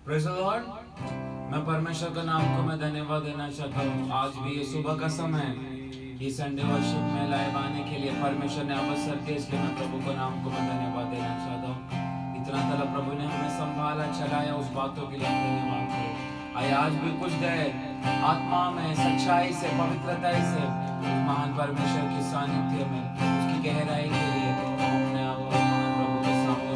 Praise the Lord. मैं परमेश्वर का नाम को मैं धन्यवाद देना चाहता हूँ। आज भी ये सुबह का समय ये संडे वर्शिप में लाइव आने के लिए परमेश्वर ने अवसर दिया, इसलिए मैं प्रभु को नाम को मैं धन्यवाद देना चाहता हूँ। इतना तला प्रभु ने हमें संभाला चलाया, उस बातों के लिए हम धन्यवाद करें। आइए आज भी कुछ देर आत्मा में सच्चाई से पवित्रता से उस महान परमेश्वर की सानिध्य में उसकी गहराई के लिए अपने आप को प्रभु के सामने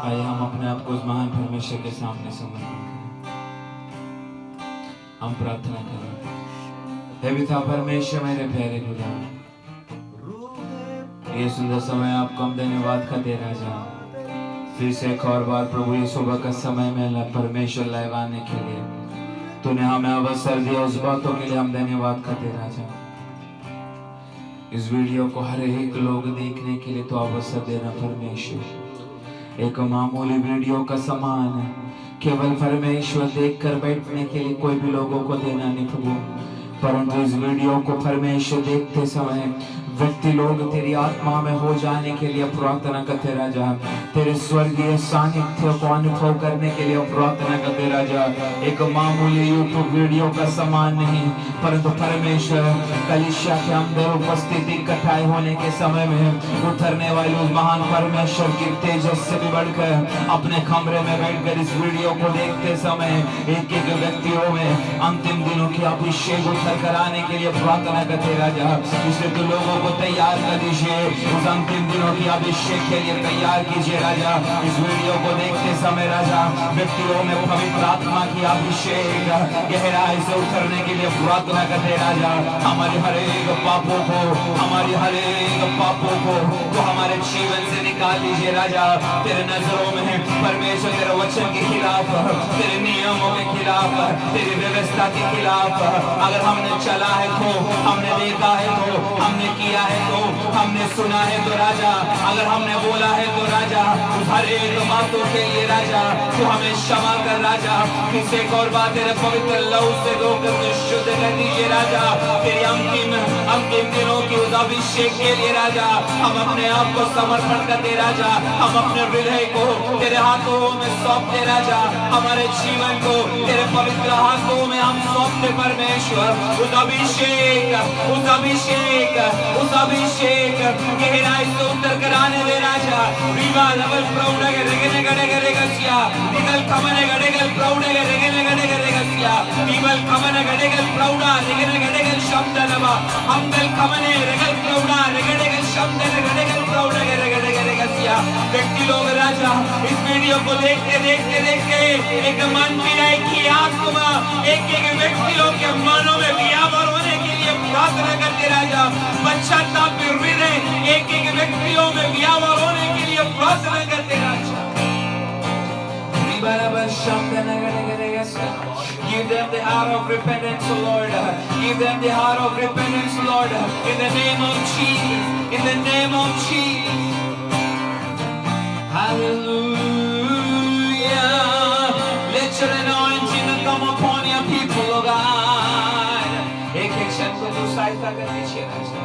आइए हम अपने आप को उस महान परमेश्वर के सामने समर्पित करें। हम प्रार्थना करें। हे पिता परमेश्वर मेरे प्यारे खुदा, ये सुंदर समय आपको हम धन्यवाद का दे राजा। फिर से एक और बार प्रभु ये सुबह का समय में परमेश्वर लाइव आने के लिए तूने हमें अवसर दिया, उस बातों के लिए हम धन्यवाद करते राजा। इस वीडियो को हर एक लोग देखने के लिए तो अवसर देना परमेश्वर। एक मामूली वीडियो का समान है, केवल परमेश्वर देखकर बैठने के लिए कोई भी लोगों को देना नहीं प्रभु, परंतु इस वीडियो को परमेश्वर देखते समय व्यक्ति लोग तेरी आत्मा में हो जाने के लिए प्रार्थना करते राजा। तेरे स्वर्गीय सानिध्य को अनुभव करने के लिए प्रार्थना करते राजा। एक मामूली यूट्यूब वीडियो का समान नहीं, परंतु परमेश्वर कलीसिया के अंदर उपस्थिति इकट्ठाई होने के समय में उतरने वाले उस महान परमेश्वर की तेजस से भी बढ़कर अपने कमरे में बैठकर इस वीडियो को देखते समय एक एक व्यक्तियों में अंतिम दिनों की अभिषेक उतर कर आने के लिए प्रार्थना करते राजा। इसलिए तो लोगों को तैयार कर दीजिए, उस अंतिम दिनों की अभिषेक के लिए तैयार कीजिए राजा। इस वीडियो को देखते समय राजा व्यक्तियों में पवित्र आत्मा की अभिषेक गहराई से उतरने के लिए प्रार्थना करते राजा। हमारे हर एक पापों को, हमारी हर एक पापों को तो हमारे जीवन से निकाल लीजिए राजा। तेरे नजरों में परमेश्वर तेरे वचन के खिलाफ, तेरे नियमों के खिलाफ, तेरी व्यवस्था के खिलाफ अगर हमने चला है तो, हमने देखा है तो, हमने किया है तो, हमने सुना है तो राजा, अगर हमने बोला है तो राजा, उस हर एक बातों के लिए राजा तू हमें क्षमा कर राजा। किसी एक और बात तेरे पवित्र लहू से धोकर शुद्ध कर दीजिए राजा। तेरे अंतिम दिनों की उस अभिषेक के लिए राजा हम अपने आप को समर्पण करते राजा। हम अपने हृदय को तेरे हाथों में सौंपते राजा। हमारे जीवन को तेरे पवित्र हाथों में हम सौंपते परमेश्वर। उस अभिषेक, उस अभिषेक, उस अभिषेक गहराई से उतर कर आने दे राजा। विवा लवल प्रौढ़ के रेगने गड़े गड़ेगा सिया, निकल कमने गड़ेगल प्रौढ़ के रेगने गड़े गड़ेगा सिया, निकल कमने गड़ेगल प्रौढ़ रेगने गड़ेगल शब्द नवा, हम गल कमने रेगल प्रौढ़ रेगनेगल शब्द रेगनेगल प्रौढ़ के रेगने गड़ेगा सिया। व्यक्ति लोग राजा इस वीडियो को देखते देखते देखते एक मन मिलाई की आत्मा एक एक व्यक्तियों के मनों में व्यापार होने के लिए प्रार्थना करते राजा। पश्चाताप हृदय एक एक व्यक्तियों में व्यापार होने के लिए प्रार्थना करते राजा। Give them the heart of repentance, Lord. Give them the heart of repentance, Lord. In the name of Jesus. In the name of Jesus. Hallelujah. Let your anointing come upon सहायता कर दीजिए राजा।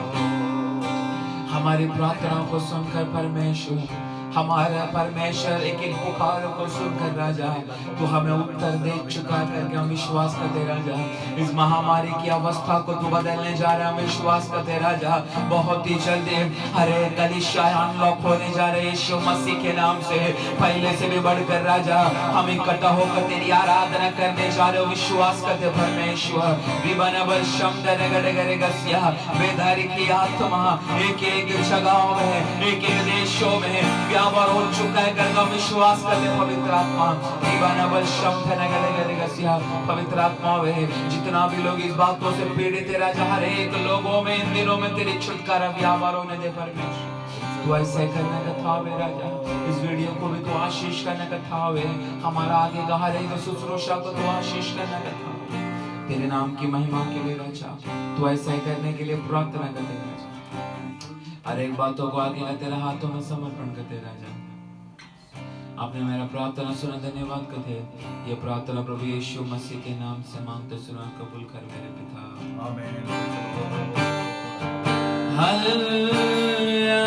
हमारी प्रार्थनाओं को सुनकर परमेश्वर, हमारा परमेश्वर एक एक पुकार को सुनकर राजा तू हमें उत्तर दे चुका करके हम विश्वास करते राजा। इस महामारी की अवस्था को तू बदलने जा रहा है, हम विश्वास करते राजा। बहुत ही जल्दी हरे कलीसिया अनलॉक होने जा रहे यीशु मसीह के नाम से। पहले से भी बढ़कर राजा हम इकट्ठा होकर तेरी आराधना करने जा रहे हो, विश्वास करते परमेश्वर। विबनबल शब्द नगरगरगस्या बेदारी की आत्मा एक एक जगहों में, एक एक देशों में व्यापार हो चुका है करके विश्वास करते पवित्र आत्मा। विबनबल शब्द नगरगरगस्या पवित्र आत्मा वे जितना भी लोग इस बातों से पीड़ित है राजा, हर एक लोगों में इन दिनों में तेरी छुटकारा व्यापार होने दे परमेश्वर। तू ऐसे करने का था वे राजा। इस वीडियो को भी तू आशीष करने का था वे, हमारा आगे कहा रहेगा शुश्रूषा को तू आशीष करने का था। तेरे नाम की महिमा के लिए राजा तू ऐसा ही करने के लिए प्रार्थना करते राजा। हर एक बातों को आगे तेरे हाथों में समर्पण करते राजा। आपने मेरा प्रार्थना सुना, धन्यवाद करते। ये प्रार्थना प्रभु यीशु मसीह के नाम से मांगते सुना कबूल कर मेरे पिता, आमीन। हालेलुया।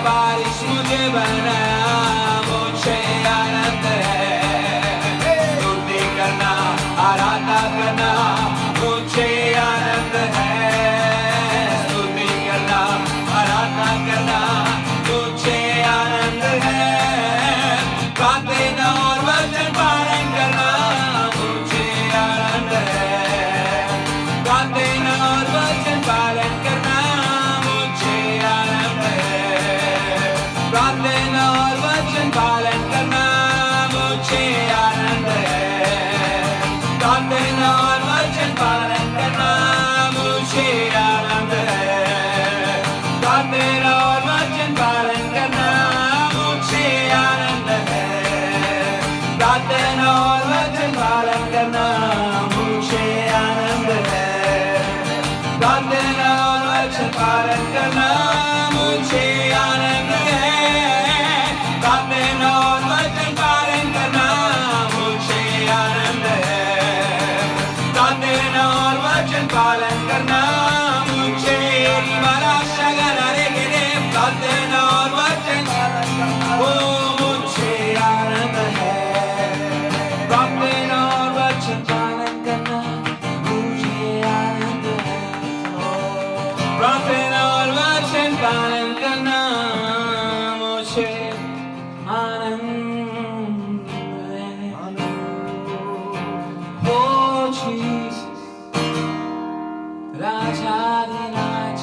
बारिश मुझे बनाया, मुझे आनंद है। स्तुति करना, आराधना करना मुझे आनंद है। स्तुति करना, आराधना करना मुझे आनंद है। प्रार्थना और वचन पालन करना मुझे आनंद है। प्रार्थना और वचन पालन करना मुझे आनंद है। प्रार्थना और वचन वचन पालन करना मुझे आनंद है। प्रार्थना और वचन पालन करना मुझे आनंद है। प्रार्थना और वचन पालन करना मुझे प्रार्थना और वचन वो मुझे आनंद है। प्रार्थना और वचन पालन करना मुझे आनंद है। प्रार्थना और वचन पालन करना मुझे आनंद है। ओ जीसस राजाधिराज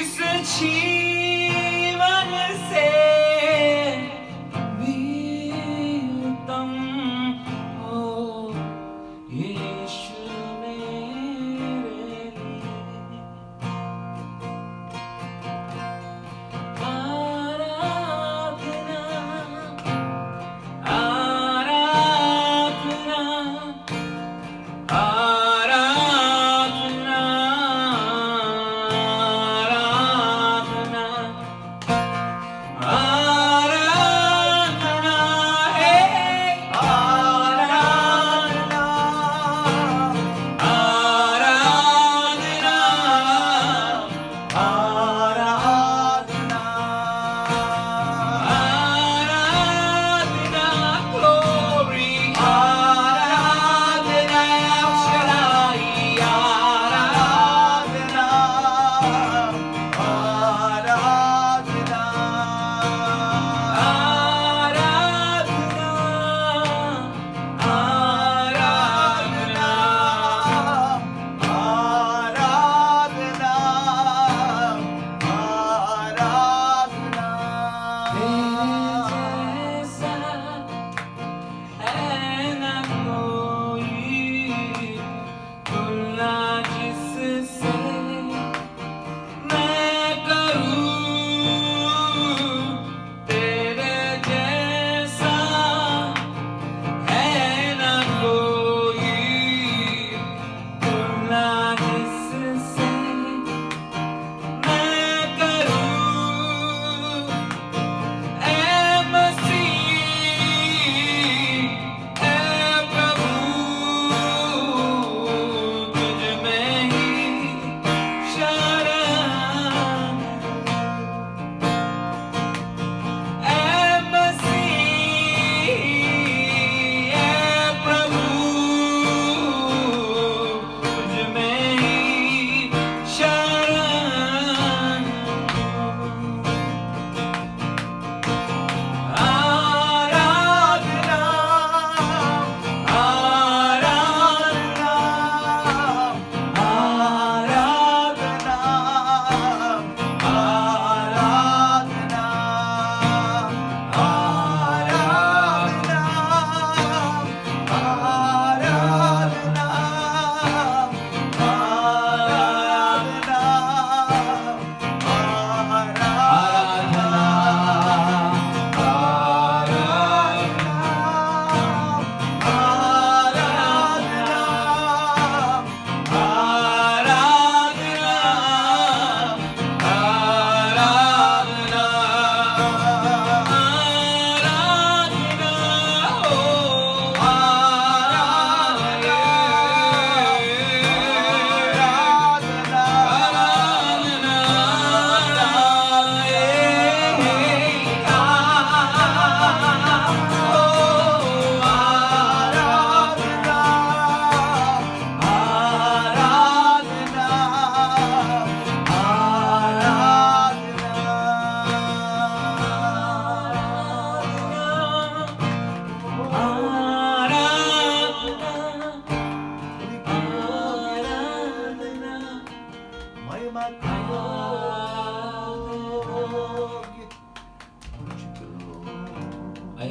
इस जीवन से भी उत्तम हो यीशु मेरे लिए। आराधना आराधना आराधना आराधना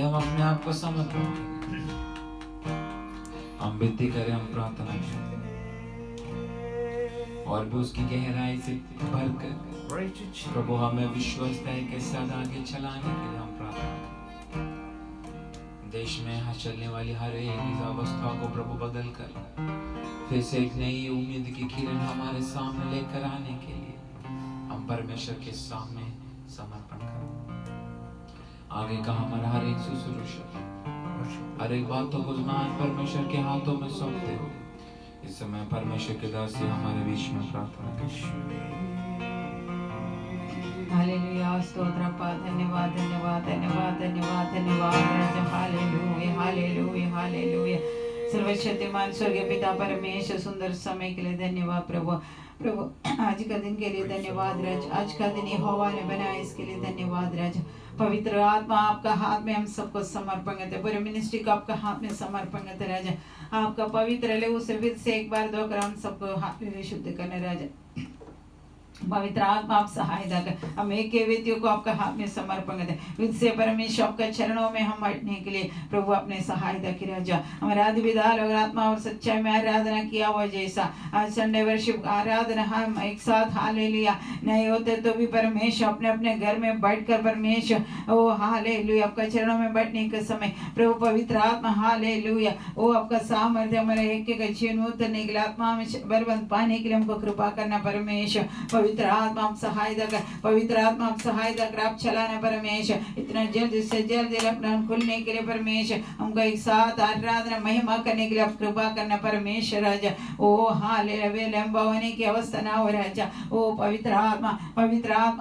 हम अपने आप को समर्पण करें, हम विनती करें, हम प्रार्थना करें और भी उसकी गहराई से भरकर प्रभु हमें विश्वस्तता के साथ आगे चलाने के लिए हम प्रार्थना करें। देश में यहाँ चलने वाली हर एक अवस्था को प्रभु बदल कर फिर से एक नई उम्मीद की किरण हमारे सामने लेकर आने के लिए हम परमेश्वर के सामने समर्पण करें। आगे का हमारा हर एक शुश्रूषा, हर एक बातों को मान परमेश्वर के हाथों में सौंपते हो। इस समय परमेश्वर के दास हमारे बीच में प्रार्थना करें। हालेलुया, स्तोत्र अप्पा, धन्यवाद धन्यवाद धन्यवाद धन्यवाद धन्यवाद राजा। Hallelujah hallelujah hallelujah. सर्वशक्तिमान स्वर्गीय पिता परमेश्वर, सुंदर समय के लिए धन्यवाद प्रभु। प्रभु आज का दिन के लिए धन्यवाद राज। आज का दिन यहोवा ने बनाया, इसके लिए धन्यवाद राज। पवित्र आत्मा आपका हाथ में हम सबको समर्पण करते, पूरे मिनिस्ट्री को आपका हाथ में समर्पण करते राजा। आपका पवित्र ले उसे फिर से एक बार दो कर हम सबको हाथ में शुद्ध करने राजा। पवित्र आत्मा आप सहायता कर, हम एक व्यक्तियों को आपका हाथ में समर्पण करते, उससे परमेश्वर आपके चरणों में हम बैठने के लिए प्रभु अपने सहायता की राजा। हमारे आदि विधा लोग आत्मा और सच्चाई में आराधना किया हुआ जैसा आज संडे वर्शिप आराधना हम एक साथ हालेलुया नहीं होते तो भी परमेश्वर अपने अपने घर में बैठकर परमेश्वर ओ हालेलुया आपका चरणों में बैठने के समय प्रभु पवित्र आत्मा हालेलुया वो आपका सामर्थ्य हमारे एक एक जीवन उतरने के लिए, आत्मा में बलवंत पाने के लिए हमको कृपा करना परमेश्वर। पवित्र आत्मा आप सहायता कर, पवित्र आत्मा आप सहायता कर, आप चलाना परमेश्वर। इतना जल्द से जल्द लॉकडाउन खुलने के लिए परमेश्वर हमको एक साथ आराधना महिमा करने के लिए आप कृपा करना परमेश्वर राजा। ओ हालेलुया लंबा होने की अवस्था ना हो राजा। ओ पवित्र आत्मा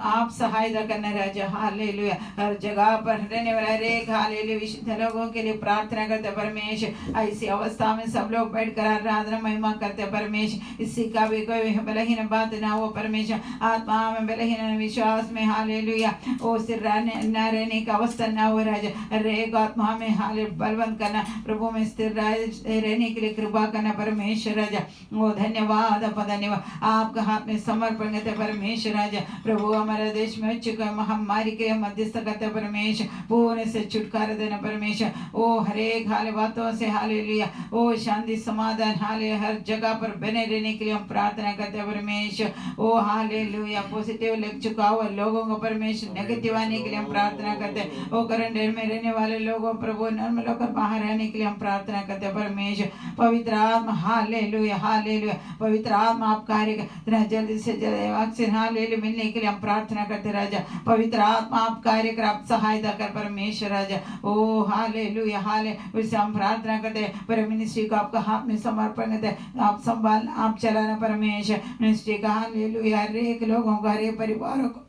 आप सहायता करना राजा। हालेलुया हर जगह पर रहने वाला हरेक हालेलुया विशुद्ध लोगों के लिए प्रार्थना करते परमेश्वर। ऐसी अवस्था में सब लोग बैठकर आराधना महिमा करते परमेश्वर। इसी का भी कोई बलहीन बात ना हो परमेश्वर। आत्मा में बलहीन विश्वास में हालेलुया ओ सिर न रहने का अवस्था ना हो राजा। हरेक आत्मा में हाले बलवंत करना, प्रभु में स्थिर रहने के लिए कृपा करना परमेश्वर राजा। ओ धन्यवाद धन्यवाद आपका हाथ में समर्पण करते परमेश्वर राजा। प्रभु हमारे देश में हो चुका महामारी के मध्यस्थ करते परमेश्वर, पूर्ण से छुटकारा देना परमेश्वर। ओ हरेक हाल बातों से हालेलुया ओ शांति समाधान हाले हर जगह पर बने रहने के लिए हम प्रार्थना करते परमेश्वर। ओ हालेलुया पॉजिटिव लग चुका हुआ लोगों को परमेश्वर नेगेटिव आने के लिए हम प्रार्थना करते। ओ करंडेर में रहने वाले लोगों प्रभु नॉर्मल होकर बाहर रहने के लिए हम प्रार्थना करते परमेश्वर। पवित्र आत्मा हालेलुया हालेलुया पवित्र आत्मा आप कार्य कर, जल्दी से जल्द वैक्सीन हालेलुया मिलने के लिए हम प्रार्थना करते राजा। पवित्र आत्मा आप कार्य कर, आप सहायता कर परमेश्वर राजा। ओ हालेलुया उससे हम प्रार्थना करते पर मिनिस्ट्री को आपका हाथ में समर्पण करते, आप संभाल आप चलाना परमेश्वर। मिनिस्ट्री का हालेलुया हर एक लोगों को हर एक परिवारों को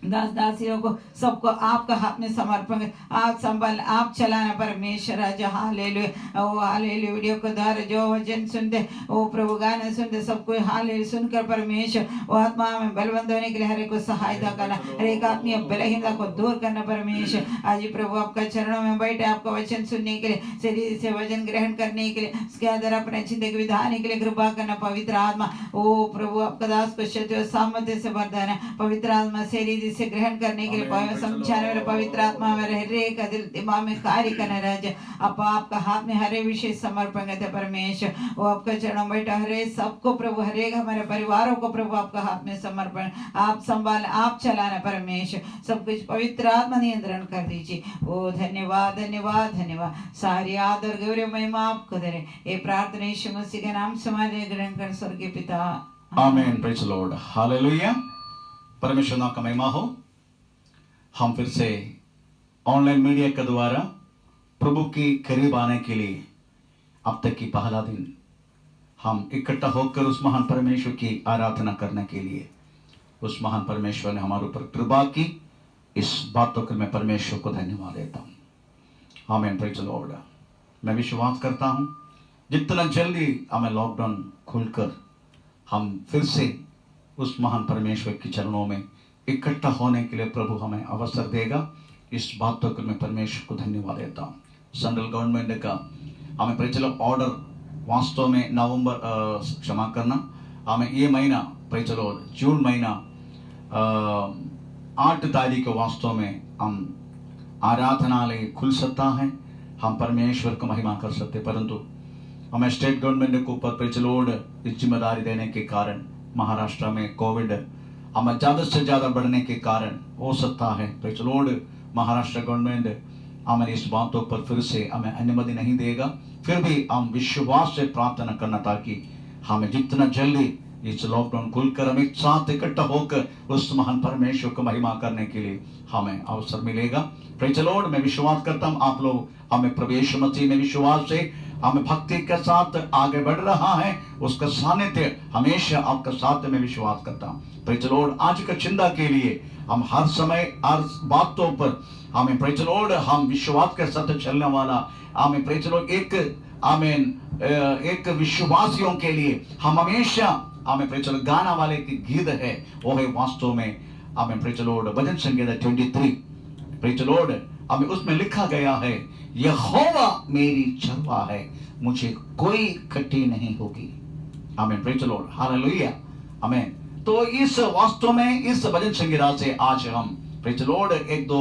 दास दासियों को सबको आपका हाथ में समर्पण, आप संभाल आप चलाना परमेश्वर राजा। हालेलुया ओ हालेलुया वीडियो के द्वारा जो वचन सुनते ओ प्रभु गाने सुनते सबको हालेलुया सुनकर परमेश्वर वो आत्मा में बलवंत होने के लिए हर एक को सहायता करना, हर एक आत्मीय बलहीनता को दूर करना परमेश्वर। आज प्रभु आपका चरणों में बैठे आपका वचन सुनने के लिए, शरीर से वचन ग्रहण करने के लिए, उसके आधार अपने चिंता के विधान के लिए कृपा करना पवित्र आत्मा। ओ प्रभु आपका दास को शक्ति और सामर्थ्य से भर देना पवित्र आत्मा शरीर से ग्रहण करने के लिए समझाने वाले पवित्र आत्मा में रह रे का दिल दिमाग में कार्य करना राजा। आप आपका हाथ में हरे विषय समर्पण करते परमेश्वर। वो आपका चरणों बैठा हरे सबको प्रभु हरे हमारे परिवारों को प्रभु आपका हाथ में समर्पण, आप संभाल आप चलाना परमेश्वर। सब कुछ पवित्र आत्मा नियंत्रण कर दीजिए। ओ धन्यवाद धन्यवाद धन्यवाद सारी आदर गौरव महिमा आपको दे। ये प्रार्थना यीशु मसीह के नाम से हमारे ग्रहण कर स्वर्गीय पिता आमीन। Praise the Lord hallelujah. परमेश्वर नाम का महिमा हो। हम फिर से ऑनलाइन मीडिया के द्वारा प्रभु के करीब आने के लिए अब तक की पहला दिन हम इकट्ठा होकर उस महान परमेश्वर की आराधना करने के लिए उस महान परमेश्वर ने हमारे ऊपर कृपा की। इस बातों के मैं परमेश्वर को धन्यवाद देता हूँ। आमीन। Praise the Lord. मैं विश्वास करता हूँ जितना जल्दी हमें लॉकडाउन खुलकर हम फिर से उस महान परमेश्वर के चरणों में इकट्ठा होने के लिए प्रभु हमें अवसर देगा। इस बात को मैं परमेश्वर को धन्यवाद देता हूँ। सेंट्रल गवर्नमेंट का हमें परिचलन ऑर्डर वास्तव में नवंबर क्षमा करना हमें ये महीना परिचलो जून महीना 8 तारीख को वास्तव में हम आराधनालय खुल सकता है, हम परमेश्वर को महिमा कर सकते। परंतु हमें स्टेट गवर्नमेंट के ऊपर प्रेज़ द लॉर्ड इस जिम्मेदारी देने के कारण महाराष्ट्र में कोविड हमें ज़्यादा से ज़्यादा बढ़ने के कारण हो सकता है praise the Lord Maharashtra government हमें इस बातों पर फिर से हमें अनुमति नहीं देगा। फिर भी हम विश्वास से प्रार्थना करना ताकि हमें जितना जल्दी इस लॉकडाउन खुलकर हम एक साथ इकट्ठा होकर उस महान परमेश्वर को महिमा करने के लिए हमें अवसर मिलेगा। प्रेज़ द लॉर्ड, मैं विश्वास करता हूँ आप लोग हमें प्रवेश मसीह में विश्वास से हमें भक्ति के साथ आगे बढ़ रहा है, उसका सानिध्य हमेशा आपका साथ में विश्वास करता हूँ। प्रेज़ द लॉर्ड, आज का चिंता के लिए हम हर समय हर बातों पर हमें प्रेज़ द लॉर्ड हम विश्वास के साथ चलने वाला हमें प्रेज़ द लॉर्ड एक विश्वासियों के लिए हम हमेशा हमें प्रेज़ द लॉर्ड गाना वाले की गीत है, वो है वास्तव में हमें प्रेज़ द लॉर्ड भजन संगीत 23 प्रेज़ द लॉर्ड हमें उसमें लिखा गया है, यहोवा मेरी चरवा है, मुझे कोई कटी नहीं होगी। आमीन, प्रेज़ द लॉर्ड, हालेलुया, आमीन। तो इस वास्तव में इस भजन संगीत से आज हम प्रेज़ द लॉर्ड एक दो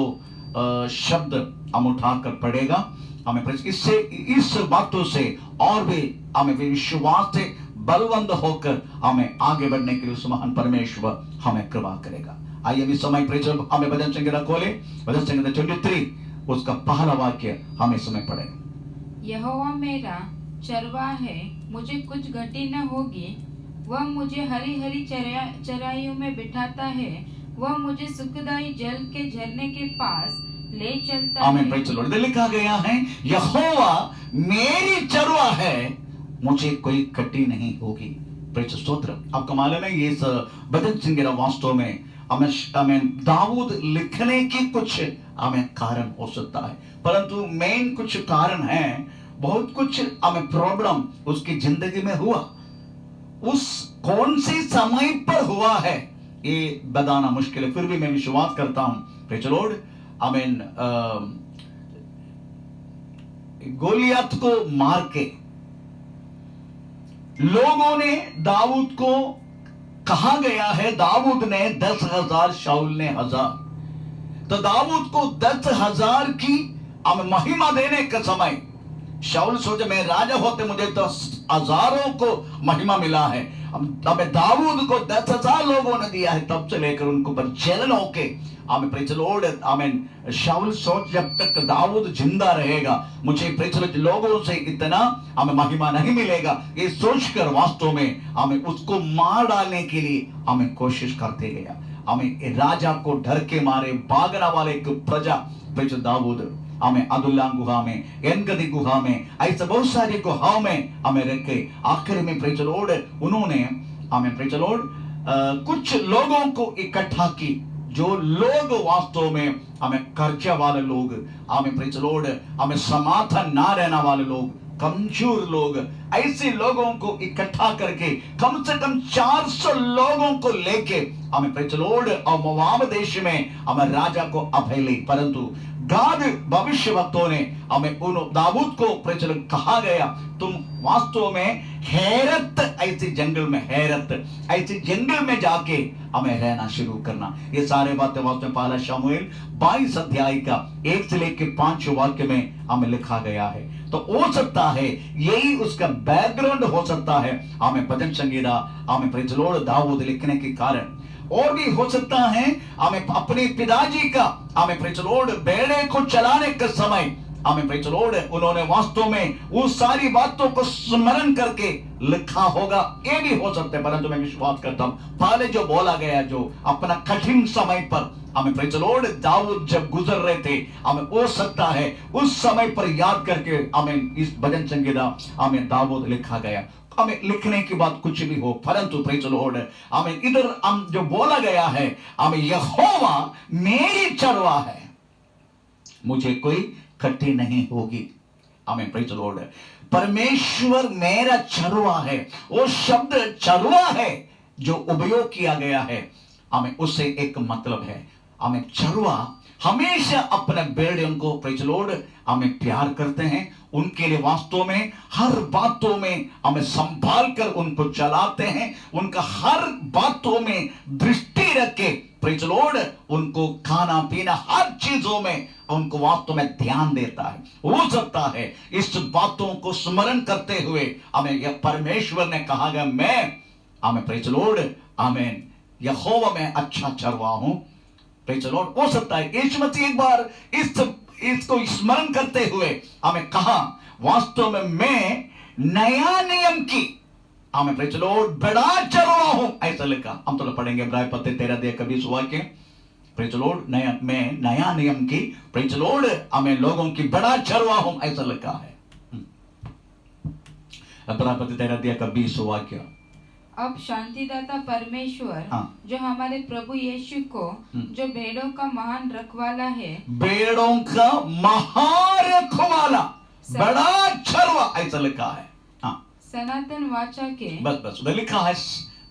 शब्द हम उठाकर पढ़ेगा। हमें इससे इस बातों से और भी हमें विश्वास से बलवंत होकर हमें आगे बढ़ने के लिए उस महान परमेश्वर हमें कृपा करेगा। आइए इस समय प्रेज़ हमें भजन संगीत खोले, भजन संगीत 23 उसका पहला वाक्य हम इस समय पढ़े। यहोवा मेरा चरवा है, मुझे कुछ घटी न होगी। वह मुझे हरी हरी चराइयों में बिठाता है, वह मुझे सुखदाई जल के झरने के पास ले चलता है। आमीन, प्रेज़ द लॉर्ड। लिखा गया है, यहोवा मेरी चरवा है, मुझे कोई कटी नहीं होगी। प्रेज़ स्तोत्र। आपको मालूम है ये भजन संगीत वास्तव में हमें दाऊद लिखने की कुछ हमें कारण हो सकता है, परंतु मेन कुछ कारण है, बहुत कुछ हमें प्रॉब्लम उसकी जिंदगी में हुआ, उस कौन से समय पर हुआ है ये बताना मुश्किल है। फिर भी मैं विश्वास करता हूं प्रेज़ द लॉर्ड, आमीन। गोलियत को मार के लोगों ने दाऊद को कहा गया है, दाऊद ने 10,000 शाऊल ने 1000, तो दाऊद को 10,000 की महिमा देने का समय शाऊल सोचे मैं राजा होते मुझे तो हजारों को महिमा मिला है, अब दाऊद को 10,000 लोगों ने दिया है, तब से लेकर उनको पर जलन होके आमीन, प्रेज़ द लॉर्ड, आमीन। शाऊल सोच जब तक दाऊद जिंदा रहेगा मुझे प्रेज़ द लॉर्ड लोगों से इतना हमें महिमा नहीं मिलेगा, ये सोचकर वास्तव में हमें उसको मार डालने के लिए हमें कोशिश करते गया। हमें राजा को डर के मारे भागने वाले एक प्रजा प्रेज़ दाऊद हमें अदुल्लाम गुहा में, एनगदी गुहा में, ऐसे बहुत सारी गुहाओं में हमें रखे। आखिर में प्रेज़ द लॉर्ड उन्होंने हमें प्रेज़ द लॉर्ड कुछ लोगों को इकट्ठा की, जो लोग वास्तव में हमें कर्जा वाले लोग, हमें प्रेज़ द लॉर्ड हमें समाधान ना रहने वाले लोग, कमजोर लोग, ऐसे लोगों को इकट्ठा करके कम से कम 400 लोगों को लेके हमें प्रेज़ द लॉर्ड और मोआब देश में हमें राजा को अभय ले। परंतु गाद भविष्यवक्तों ने हमें उन दाऊद को प्रेज़ द लॉर्ड कहा गया, तुम वास्तव में हैरत ऐसे जंगल में, हैरत ऐसे जंगल में जाके हमें रहना शुरू करना। ये सारे बातें वास्तव में पहला शमूएल 22 अध्याय का 1 से लेकर 5 वाक्य में हमें लिखा गया है। तो हो सकता है यही उसका बैकग्राउंड हो सकता है हमें भजन संगीत हमें प्रेज़ द लॉर्ड दाऊद लिखने के कारण, और भी हो सकता है हमें अपने पिताजी का हमें प्रेज़ द लॉर्ड बेड़े को चलाने का समय हमें प्रेज़ द लॉर्ड उन्होंने वास्तव में उस सारी बातों को स्मरण करके लिखा होगा, ये भी हो सकता है। परंतु मैं विश्वास करता हूं पहले जो बोला गया, जो अपना कठिन समय पर हमें प्रेज़ द लॉर्ड दाऊद जब गुजर रहे थे, हमें हो सकता है उस समय पर याद करके हमें इस भजन संगीत हमें दाऊद लिखा गया। हमें लिखने की बात कुछ भी हो, परंतु प्रेज़ द लॉर्ड हमें इधर हम जो बोला गया है, हमें यहोवा मेरी चरवा है, मुझे कोई कटी नहीं होगी। हमें प्रेज़ द लॉर्ड, परमेश्वर मेरा चरवा है, वो शब्द चरवा है जो उपयोग किया गया है, हमें उससे एक मतलब है। हमें चरवा हमेशा अपने भेड़ों को प्रेज लॉर्ड हमें प्यार करते हैं, उनके लिए वास्तव में हर बातों में हमें संभाल कर उनको चलाते हैं, उनका हर बातों में दृष्टि रख के प्रेज लॉर्ड उनको खाना पीना हर चीजों में उनको वास्तव में ध्यान देता है। हो सकता है इस बातों को स्मरण करते हुए हमें यह परमेश्वर ने कहा गया, मैं हमें प्रेज लॉर्ड आमीन यहोवा में अच्छा चरवा हूं। Praise the Lord. हो सकता है यीशु मसीह एक बार इसको स्मरण करते हुए हमें कहा, वास्तव में मैं नया नियम की हमें प्रेज द लॉर्ड बड़ा चरवा हूं, ऐसा लिखा। हम तो पढ़ेंगे इब्राहिम पत्र 13-20 वाक्य। प्रेज द लॉर्ड, मैं नया नियम की प्रेज द लॉर्ड हमें लोगों की बड़ा चरवा हूं, ऐसा लिखा है। इब्राहिम पत्र 13-20 वाक्य। अब शांतिदाता परमेश्वर जो हमारे प्रभु यीशु को जो भेड़ों का महान रखवाला है, भेड़ों का महान रखवाला बड़ा चरवा, ऐसा लिखा है। सनातन वाचा के बस लिखा है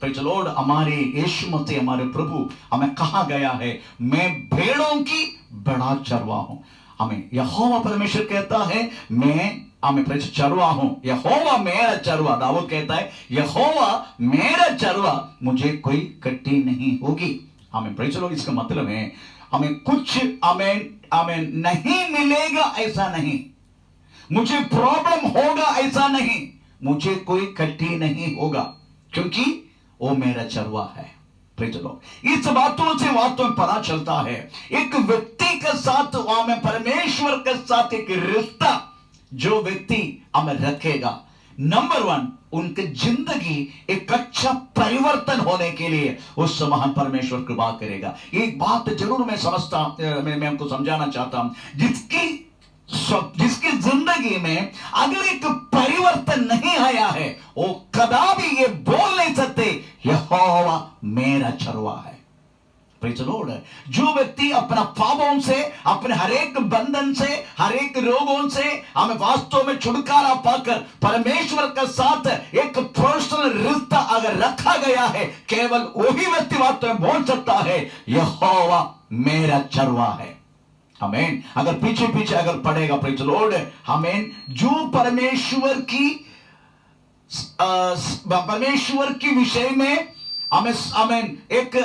प्रेज द लॉर्ड, हमारे यीशु मसीह हमारे प्रभु हमें कहा गया है, मैं भेड़ों की बड़ा चरवा हूं। हमें यहोवा परमेश्वर कहता है, मैं हमें प्रेज चरवा हूं, यहोवा मेरा चरवा। दाऊद कहता है, यहोवा मेरा चरवा, मुझे कोई कट्टी नहीं होगी। हमें प्रेज लो, इसका मतलब है हमें कुछ हमें नहीं मिलेगा ऐसा नहीं, मुझे प्रॉब्लम होगा ऐसा नहीं, मुझे कोई कट्टी नहीं होगा, क्योंकि वो मेरा चरवा है। प्रेज लो, इस बातों से वास्तव में पता चलता है एक व्यक्ति के साथ हमें परमेश्वर के साथ एक रिश्ता जो व्यक्ति हमें रखेगा, नंबर 1 उनकी जिंदगी एक अच्छा परिवर्तन होने के लिए उस महान परमेश्वर कृपा करेगा। एक बात जरूर मैं समझता, मैं आपको समझाना चाहता हूं, जिसकी जिंदगी में अगर एक परिवर्तन नहीं आया है, वो कदापि ये बोल नहीं सकते यहोवा मेरा चरवा है। Praise the Lord. जो व्यक्ति अपना पापों से, अपने हर एक बंधन से, हर एक रोगों से हमें वास्तव में छुटकारा पाकर परमेश्वर के साथ एक पर्सनल रिश्ता अगर रखा गया है, केवल वही व्यक्ति वास्तव में बोल सकता है यहोवा मेरा चरवा है। आमीन। अगर पीछे अगर पढ़ेगा प्रेज द लॉर्ड, आमीन, जो परमेश्वर की विषय में एक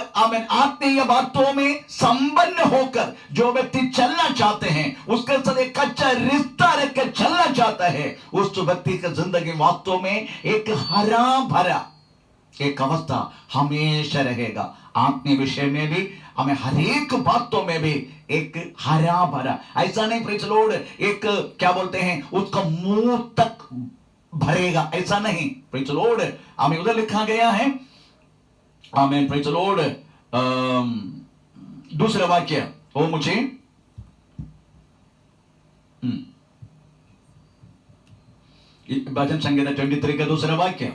आत्मीय बातों में संपन्न होकर जो व्यक्ति चलना चाहते हैं, उसके साथ एक कच्चा रिश्ता रखकर चलना चाहता है, उस व्यक्ति की जिंदगी वास्तव में एक हरा भरा एक अवस्था हमेशा रहेगा। आत्मीय विषय में भी हमें हर एक बातों में भी एक हरा भरा, ऐसा नहीं प्रेज द लॉर्ड एक क्या बोलते हैं उसका मुंह तक भरेगा, ऐसा नहीं। प्रेज द लॉर्ड, हमें उधर लिखा गया है, आमीन, प्रेज द लॉर्ड, दूसरा वाक्य वो मुझे भजन संगीता 23 का दूसरा वाक्य।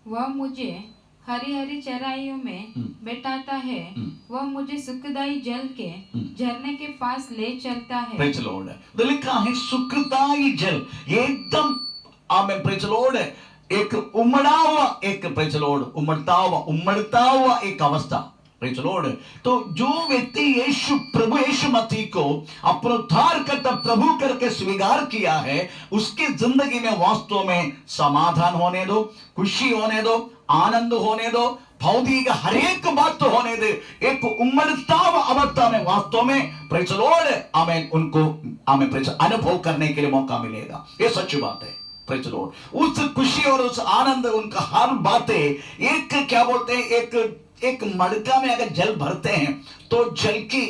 वह मुझे हरी हरी चराइयों में बैठाता है, वह मुझे सुखदाई जल के झरने के पास ले चलता है। Praise the Lord. तो लिखा है सुखदाई जल, एकदम आमीन, प्रेज द लॉर्ड, एक उमड़ा हुआ, एक प्रेज द लॉर्ड उमड़ता हुआ एक अवस्था। Praise the Lord. तो जो व्यक्ति प्रभु यीशु मसीह को अपना उद्धारकर्ता प्रभु करके स्वीकार किया है, उसकी जिंदगी में वास्तव में समाधान होने दो, खुशी होने दो, आनंद होने दो, भौतिक हर एक बात तो होने दे, एक उमड़ता हुआ अवस्था में वास्तव में प्रेज द लॉर्ड आमीन उनको आमीन प्रेज अनुभव करने के लिए मौका मिलेगा। ये सच्ची बात है। Praise the Lord. उस खुशी और उस आनंद, उनका हर बातें एक क्या बोलते हैं, एक मटका में अगर जल भरते हैं तो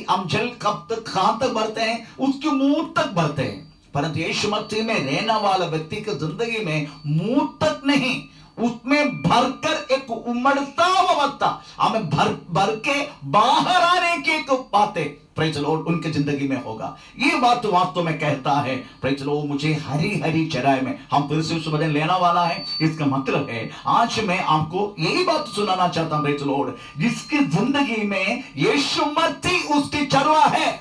हम जल कब तक कहां तक भरते हैं, उसके मुंह तक भरते हैं। परंतु यीशु मसीह में रहने वाला व्यक्ति की जिंदगी में मुंह तक नहीं, उसमें भरकर एक उमड़ता हुआ अवस्था, हमें भर के बाहर आने की एक बातें प्रेज द लॉर्ड उनकी जिंदगी में होगा। ये बात तो वास्तव में कहता है प्रेज द लॉर्ड मुझे हरी हरी चराई में, हम फिर से उस वचन लेना वाला है। इसका मतलब है आज मैं आपको यही बात सुनाना चाहता हूं प्रेज द लॉर्ड, जिसकी जिंदगी में यीशु मसीह उसकी चरवा है।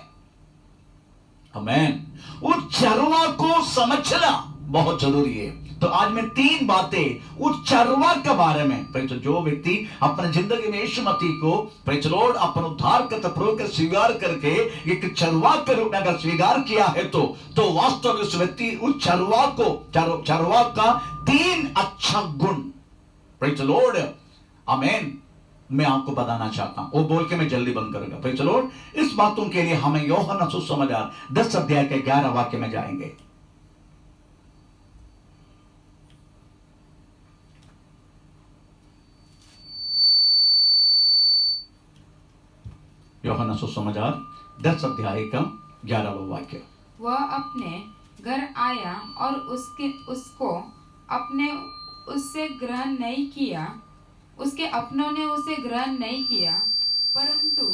आमीन। उस चरवा को समझना बहुत जरूरी है। तो आज मैं 3 बातें उस चरवा के बारे में, जो व्यक्ति अपने जिंदगी में यीशु मसीह को लॉर्ड अपन उद्धारकर्ता प्रभु के स्वीकार करके एक चरवा के रूप में अगर स्वीकार किया है तो वास्तव में उस व्यक्ति उस चरवा का 3 अच्छा गुण लॉर्ड आमीन मैं आपको बताना चाहता हूं। वो बोल के मैं जल्दी बंद करूंगा। Praise the Lord. इस बातों के लिए हमें यूहन्ना सुसमाचार 10 अध्याय के 11 वाक्य में जाएंगे। यूहन्ना सुसमाचार 10 अध्याय का 11वां वाक्य। वह अपने घर आया और उसको अपने उससे ग्रहण नहीं किया, उसके अपनों ने उसे ग्रहण नहीं किया, परंतु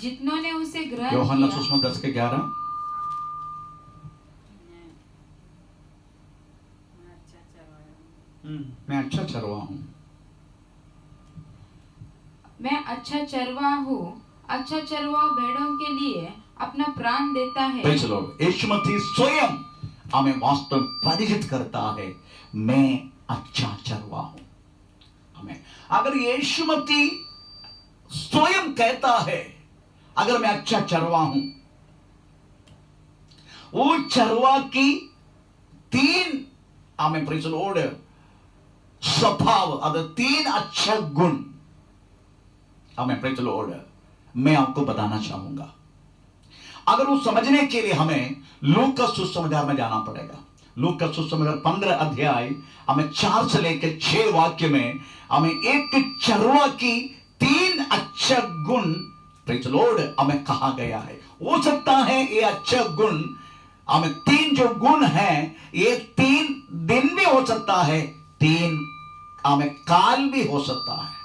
जितनों ने उसे ग्रहण किया। यूहन्ना सुसमाचार 10 के 11। मैं अच्छा चरवाहा हूं। मैं अच्छा चरवाहा हूँ। अच्छा चरवाहा भेड़ों के लिए अपना प्राण देता है। Praise the lord. Yeshu Masih स्वयं हमें वास्तव में परिचित करता है, मैं अच्छा चरवाहा हूं। हमें अगर यीशु मसीह स्वयं कहता है अगर मैं अच्छा चरवाहा हूं, वो चरवाहा की 3 हमें प्रेज़ द लॉर्ड स्वभाव, अगर 3 अच्छा गुण हमें प्रेज़ द लॉर्ड मैं आपको बताना चाहूंगा। अगर वो समझने के लिए हमें लूका सुसमाचार में जाना पड़ेगा। लूका सुसमाचार 15 अध्याय हमें 4 से लेकर 6 वाक्य में हमें एक चरवाहा की 3 अच्छा गुण प्रेज़ द लॉर्ड हमें कहा गया है। हो सकता है ये अच्छा गुण हमें 3 जो गुण हैं ये 3 दिन भी हो सकता है, 3 हमें काल भी हो सकता है।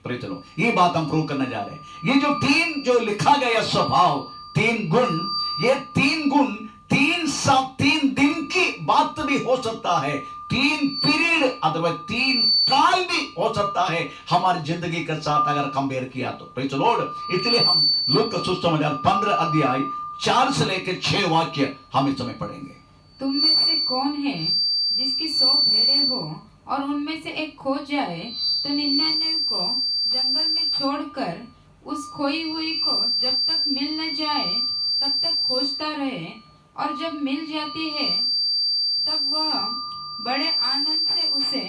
Praise the Lord. ये बात हम प्रूव करने जा रहे हैं। ये जो 3 जो लिखा गया स्वभाव, 3 गुण, ये 3 गुण 3 दिन की बात भी हो सकता है, 3 पीरियड अथवा 3 काल भी हो सकता है हमारी जिंदगी के साथ अगर कंपेयर किया तो। Praise the Lord. इसलिए हम लूका सुसमाचार 15 अध्याय 4 से लेकर 6 वाक्य हम इस समय पढ़ेंगे। तुम में से कौन है जिसकी 100 भेड़ें हो और उनमें से एक खो जाए तो 99 को जंगल में छोड़कर उस खोई हुई को जब तक मिल न जाए तब तक खोजता रहे, और जब मिल जाती है तब वह बड़े आनंद से उसे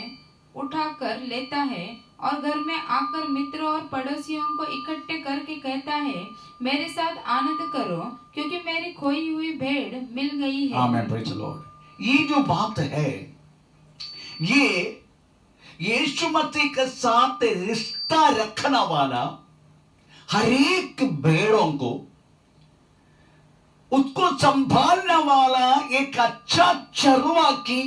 उठाकर लेता है और घर में आकर मित्रों और पड़ोसियों को इकट्ठे करके कहता है, मेरे साथ आनंद करो क्योंकि मेरी खोई हुई भेड़ मिल गई है। आमीन। Praise the Lord. ये जो बात है ये यीशु मसीह के साथ रिश्ता रखने वाला हर एक भेड़ों को उसको संभालने वाला एक अच्छा चरवाहा की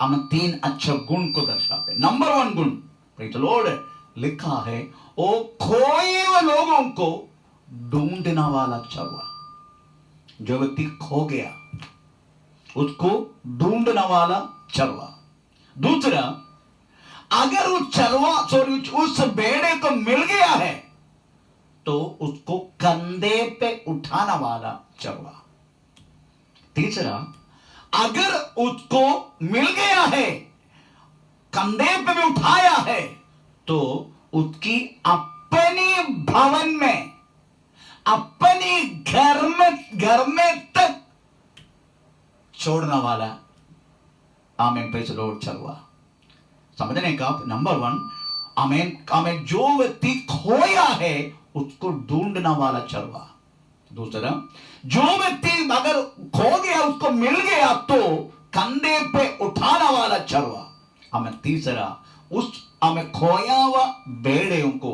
हम 3 अच्छे गुण को दर्शाते हैं। नंबर 1 गुण प्रेज़ द लॉर्ड लिखा है, वो खोए हुए लोगों को ढूंढने वाला चरवाहा। जो व्यक्ति खो गया उसको ढूंढने वाला चरवाहा। दूसरा, अगर उस भेड़े को मिल गया है तो उसको कंधे पे उठाने वाला चरवाहा। तीसरा, अगर उसको मिल गया है, कंधे पे भी उठाया है, तो उसकी अपनी भवन में, अपनी घर में तक छोड़ने वाला आमीन प्रेज़ द लॉर्ड चरवाहा। समझने का नंबर 1 आमीन जो व्यक्ति खोया है उसको ढूंढने वाला चरवाहा। दूसरा, जो व्यक्ति अगर खो गया उसको मिल गया तो कंधे पे उठाने वाला चरवाहा। हमें तीसरा, उस हमें खोया हुआ भेड़ों को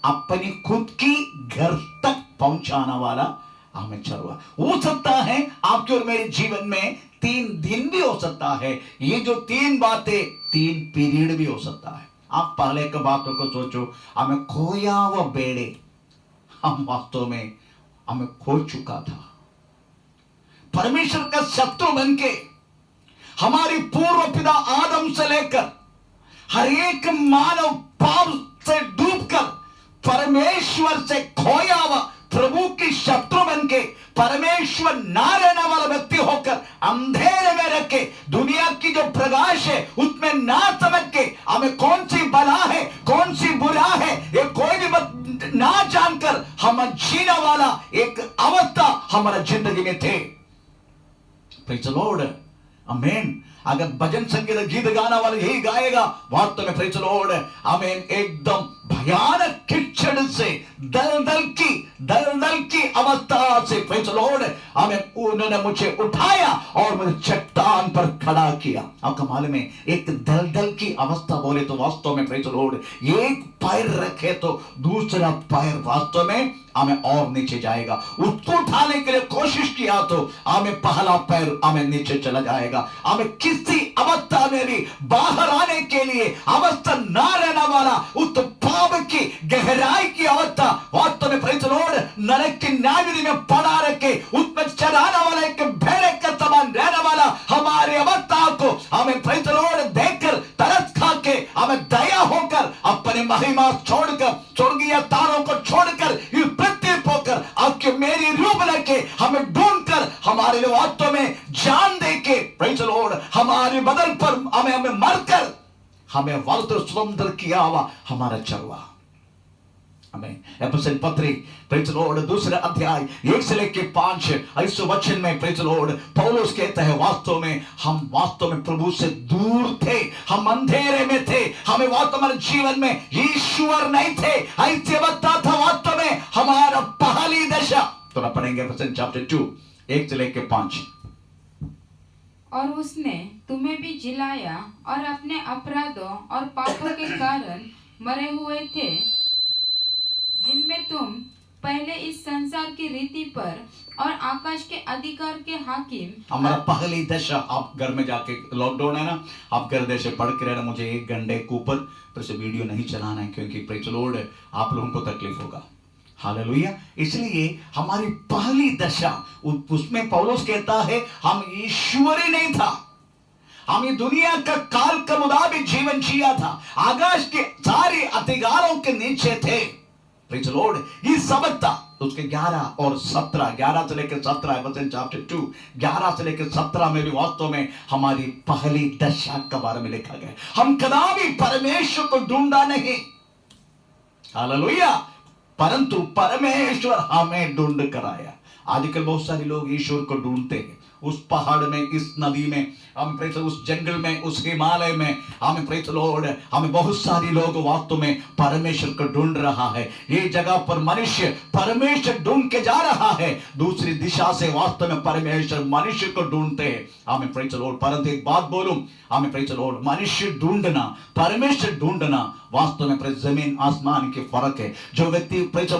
अपनी खुद की घर तक पहुंचाने वाला हमें चरवाहा। हो सकता है आपके और मेरे जीवन में 3 दिन भी हो सकता है। ये जो 3 बातें 3 पीरियड भी हो सकता है। आप पहले के बातों को सोचो, हमें खोया हुआ भेड़े, हम वास्तव में हमें खो चुका था। परमेश्वर का शत्रु बनके हमारी पूर्व पिता आदम से लेकर हर एक मानव पाप से डूबकर परमेश्वर से खोया हुआ प्रभु की शत्रु बनके परमेश्वर ना रहने वाला व्यक्ति होकर अंधेरे में रख के दुनिया की प्रकाश है उसमें ना समझ के हमें कौन सी बला है कौन सी बुरा है ये कोई भी ना जानकर हम जीने वाला एक अवस्था हमारा जिंदगी में थे। प्रेज़ द लॉर्ड, आमीन। अगर भजन संगीत गीत गाना वाला यही गाएगा वास्तव में प्रेज़ द लॉर्ड, आमीन, एकदम भयानक कीचड़ से दलदल की अवस्था से प्रेज़ द लॉर्ड, आमीन, उन्होंने मुझे उठाया और मुझे चट्टान पर खड़ा किया। आपका मालूम है एक दलदल की अवस्था बोले तो वास्तव में प्रेज़ द लॉर्ड एक पैर रखे तो दूसरा पैर वास्तव में हमें और नीचे जाएगा। उसको उठाने के लिए कोशिश किया तो हमें पहला पैर हमें नीचे चला जाएगा। हमें किसी अवस्था में भी बाहर आने के लिए अवस्था ना रहने वाला उस पाप की गहराई की अवस्था वास्तव में प्रेज़ द लॉर्ड नरक की न्यायविधि में पड़ा रखे उसमें चराने वाला एक भेड़े का समान रहने वाला हमारी अवस्था को हमें प्रेज़ द लॉर्ड देखकर तरस खा के हमें दया होकर अपनी महिमा छोड़कर स्वर्गीय तारों को छोड़कर इस पृथ्वी पोकर आपके मेरी रूप लेके हमें ढूंढकर हमारे लिए वास्तव में जान दे के प्रेज़ द लॉर्ड हमारे बदल पर हमें मरकर हमें वल्द सुंदर किया हुआ हमारा चरवा। हमें एफएससी पत्री प्रेज़ द लॉर्ड दूसरा अध्याय 1 से लेकर 5 इस वचन में प्रेज़ द लॉर्ड पौलुस कहता है वास्तव में हम वास्तव में प्रभु से दूर थे, हम अंधेरे में थे, हमें वास्तव में जीवन में ईश्वर नहीं थे, ऐसे अवस्था था वास्तव में हमारा पहली दशा। तो ना पढ़ेंगे एफएससी चैप्टर 2 1 से लेकर 5। और उसने तुम्हें भी जिलाया और अपने अपराधों और पापों के कारण मरे हुए थे जिनमें तुम पहले इस संसार की रीति पर और आकाश के अधिकार के हाकिम। हमारा पहली दशा, आप घर में जाके लॉकडाउन है ना, आप घर देश पढ़ के रहना, मुझे 1 घंटे के ऊपर फिर से वीडियो नहीं चलाना है क्योंकि प्रेज़ द लॉर्ड आप लोगों को तकलीफ होगा। हालेलुया। इसलिए हमारी पहली दशा उसमें पौलुस कहता है हम ईश्वर ही नहीं था, हम ये दुनिया का काल का मुताबिक जीवन जिया था, आकाश के सारे अधिकारों के नीचे थे। प्रेज़ द लॉर्ड ये सबक था। उसके 11 और 17 11 से लेकर 17 वचन चैप्टर 2 11 से लेकर 17 में भी वास्तव में हमारी पहली दशा के बारे में लिखा गया। हम कदापि परमेश्वर को ढूंढा नहीं, हालेलुया, परंतु परमेश्वर हमें ढूंढ कर आया। आजकल बहुत सारे लोग ईश्वर को ढूंढते हैं, उस पहाड़ में, इस नदी में, हम प्रेज़ उस जंगल में, उस हिमालय में, हमें प्रेज़ लॉर्ड हमें बहुत सारे लोग वास्तव में परमेश्वर को ढूंढ रहा है। ये जगह पर मनुष्य परमेश्वर ढूंढ के जा रहा है, दूसरी दिशा से वास्तव में परमेश्वर मनुष्य को ढूंढते हैं। हमें प्रेज़ लॉर्ड, परंतु एक बात बोलूं, हमें प्रेज़ लॉर्ड मनुष्य ढूंढना परमेश्वर ढूंढना वास्तव में प्रेज़ जमीन आसमान के फर्क है। जो व्यक्ति प्रेज़